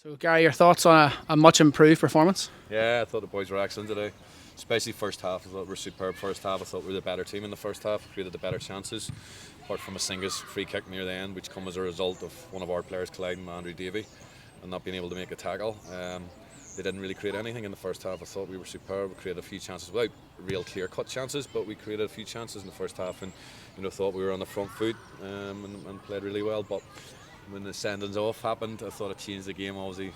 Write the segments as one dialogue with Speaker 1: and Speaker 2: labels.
Speaker 1: So, Gary, your thoughts on a much improved performance?
Speaker 2: Yeah, I thought the boys were excellent today, especially first half. I thought we were superb first half. I thought we were the better team in the first half, created the better chances, apart from a Singus free kick near the end, which come as a result of one of our players colliding with Andrew Davey and not being able to make a tackle. They didn't really create anything in the first half. I thought we were superb. We created a few chances without real clear-cut chances, but we created a few chances in the first half, and thought we were on the front foot and played really well. But when the sendings off happened, I thought it changed the game. Obviously,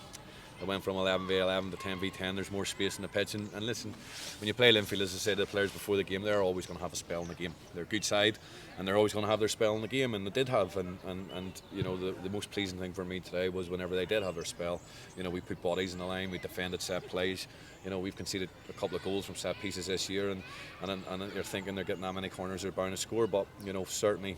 Speaker 2: it went from 11v11 to 10v10. There's more space in the pitch, and listen, when you play Linfield, as I said, the players before the game, they're always going to have a spell in the game. They're a good side, and they're always going to have their spell in the game, and they did have. And the most pleasing thing for me today was whenever they did have their spell, we put bodies in the line, we defended set plays. We've conceded a couple of goals from set pieces this year, and you're thinking they're getting that many corners, they're bound to score. But certainly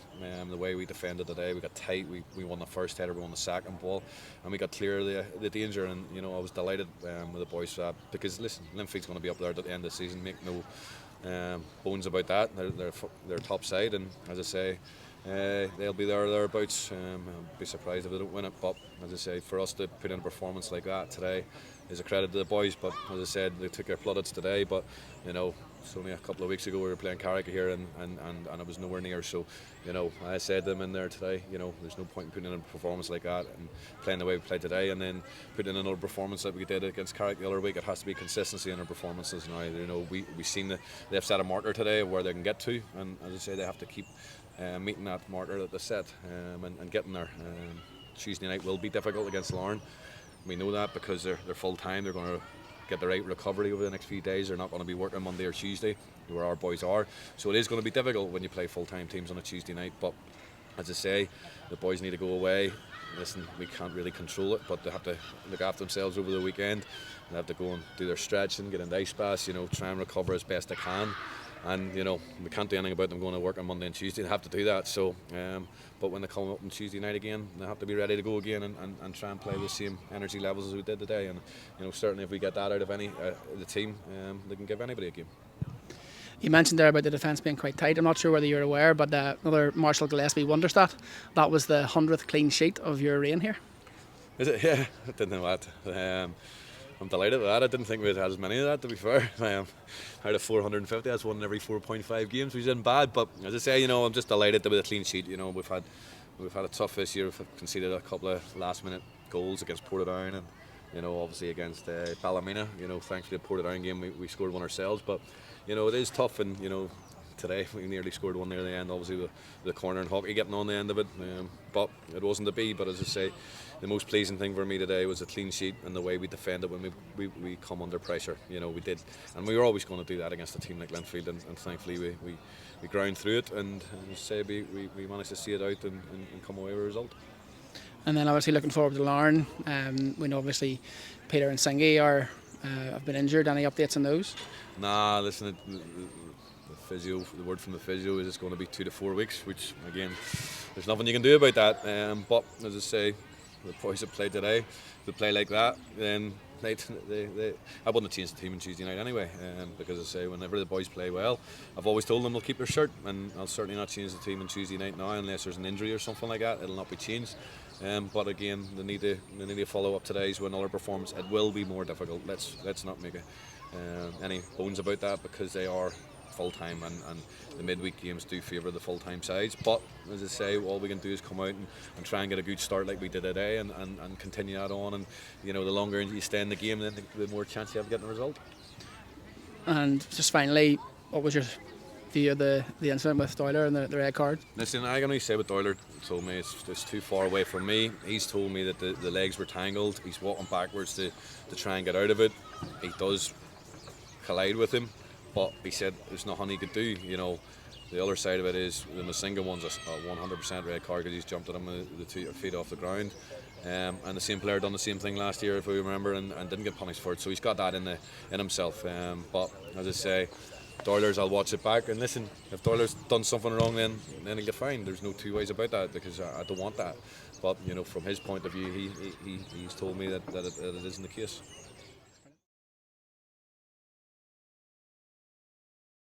Speaker 2: the way we defended today, we got tight. We won the first header, we won the second ball, and we got clear of the danger. And I was delighted with the boys for that, because listen, Linfield's going to be up there at the end of the season. Make no bones about that. They're top side, and as I say, they'll be there or thereabouts. I'd be surprised if they don't win it. But as I say, for us to put in a performance like that today is a credit to the boys. But as I said, they took their plaudits today. But it's only a couple of weeks ago we were playing Carrick here, and it was nowhere near. So I said to them in there today, there's no point in putting in a performance like that and playing the way we played today, and then putting in another performance like we did against Carrick the other week. It has to be consistency in our performances now. We've seen they've set a marker today of where they can get to, and as I say, they have to keep meeting that marker that they set and getting there. Tuesday night will be difficult against Larne. We know that because they're full time. They're going to get the right recovery over the next few days. They're not going to be working Monday or Tuesday, where our boys are. So it is going to be difficult when you play full time teams on a Tuesday night. But as I say, the boys need to go away. Listen, we can't really control it, but they have to look after themselves over the weekend. They have to go and do their stretching, get into ice baths, try and recover as best they can. And we can't do anything about them going to work on Monday and Tuesday. They have to do that. So but when they come up on Tuesday night again, they have to be ready to go again and try and play the same energy levels as we did today. And certainly if we get that out of the team, they can give anybody a game.
Speaker 1: You mentioned there about the defence being quite tight. I'm not sure whether you're aware, but another Marshall Gillespie Wonderstad, that was the 100th clean sheet of your reign here.
Speaker 2: Is it? Yeah, I didn't know that. I'm delighted with that. I didn't think we'd had as many of that, to be fair. Out of 450, that's one in every 4.5 games, which isn't bad. But as I say, I'm just delighted with a clean sheet. We've had a tough this year. We've conceded a couple of last-minute goals against Portadown and obviously against Ballymena. Thankfully the Portadown game we scored one ourselves. But it is tough, and today we nearly scored one near the end. Obviously the corner and Hockey getting on the end of it, but it wasn't to be. But as I say, the most pleasing thing for me today was a clean sheet and the way we defended when we come under pressure. We did, and we were always going to do that against a team like Linfield, and thankfully we ground through it, and as I say, we managed to see it out and come away with a result.
Speaker 1: And then obviously looking forward to Larne. We know obviously Peter and Singy have been injured. Any updates on those?
Speaker 2: Nah, listen, the word from the physio is it's going to be 2 to 4 weeks, which again, there's nothing you can do about that. But as I say, the boys that played today, if they play like that, then I wouldn't have changed the team on Tuesday night anyway. Because as I say, whenever the boys play well, I've always told them they'll keep their shirt, and I'll certainly not change the team on Tuesday night now unless there's an injury or something like that. It'll not be changed. But again, they need to follow up today's with another performance. It will be more difficult. Let's not make any bones about that, because they are full-time, and the midweek games do favour the full-time sides. But as I say, all we can do is come out and try and get a good start like we did today, and continue that on. And the longer you stay in the game, then the more chance you have of getting a result.
Speaker 1: And just finally, what was your view of the incident with Doyler and the red card?
Speaker 2: Listen, I can only say what Doyler told me. It's too far away from me. He's told me that the legs were tangled. He's walking backwards to try and get out of it. He does collide with him, but he said there's nothing he could do. The other side of it is the Masinga one's a 100% red card, because he's jumped at him with the 2 feet off the ground. And the same player done the same thing last year, if we remember, and didn't get punished for it. So he's got that in himself. But as I say, Doyler's, I'll watch it back, and listen, if Doyler's done something wrong, then he'll get fined. There's no two ways about that, because I don't want that. But from his point of view, he's told me that it isn't the case.